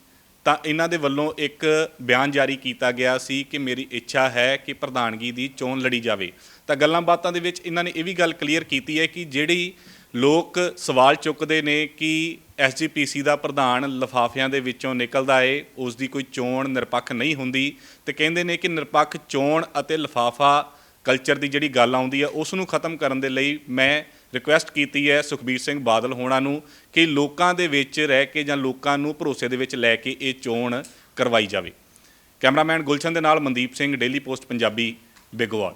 ਤਾਂ ਇਹਨਾਂ ਦੇ ਵੱਲੋਂ ਇੱਕ ਬਿਆਨ ਜਾਰੀ ਕੀਤਾ ਗਿਆ ਸੀ ਕਿ ਮੇਰੀ ਇੱਛਾ ਹੈ ਕਿ ਪ੍ਰਧਾਨਗੀ ਦੀ ਚੋਣ ਲੜੀ ਜਾਵੇ। ਤਾਂ ਗੱਲਾਂ ਬਾਤਾਂ ਦੇ ਵਿੱਚ ਇਹਨਾਂ ਨੇ ਇਹ ਵੀ ਗੱਲ ਕਲੀਅਰ ਕੀਤੀ ਹੈ ਕਿ ਜਿਹੜੀ ਲੋਕ ਸਵਾਲ ਚੁੱਕਦੇ ਨੇ ਕਿ ਐਸਜੀਪੀਸੀ ਦਾ ਪ੍ਰਧਾਨ ਲਿਫਾਫਿਆਂ ਦੇ ਵਿੱਚੋਂ ਨਿਕਲਦਾ ਏ, ਉਸ ਦੀ ਕੋਈ ਚੋਣ ਨਿਰਪੱਖ ਨਹੀਂ ਹੁੰਦੀ, ਤੇ ਕਹਿੰਦੇ ਨੇ ਕਿ ਨਿਰਪੱਖ ਚੋਣ ਅਤੇ ਲਿਫਾਫਾ ਕਲਚਰ ਦੀ ਜਿਹੜੀ ਗੱਲ ਆਉਂਦੀ ਹੈ ਉਸ ਨੂੰ ਖਤਮ ਕਰਨ ਦੇ ਲਈ ਮੈਂ ਰਿਕੁਐਸਟ ਕੀਤੀ ਹੈ ਸੁਖਬੀਰ ਸਿੰਘ ਬਾਦਲ ਹੋਣਾ ਨੂੰ ਕਿ ਲੋਕਾਂ ਦੇ ਵਿੱਚ ਰਹਿ ਕੇ ਜਾਂ ਲੋਕਾਂ ਨੂੰ ਭਰੋਸੇ ਦੇ ਵਿੱਚ ਲੈ ਕੇ ਇਹ ਚੋਣ ਕਰਵਾਈ ਜਾਵੇ। ਕੈਮਰਾਮੈਨ ਗੁਲਸ਼ਨ ਦੇ ਨਾਲ ਮਨਦੀਪ ਸਿੰਘ, ਡੇਲੀ ਪੋਸਟ ਪੰਜਾਬੀ, ਬੇਗੋਵਾਲ।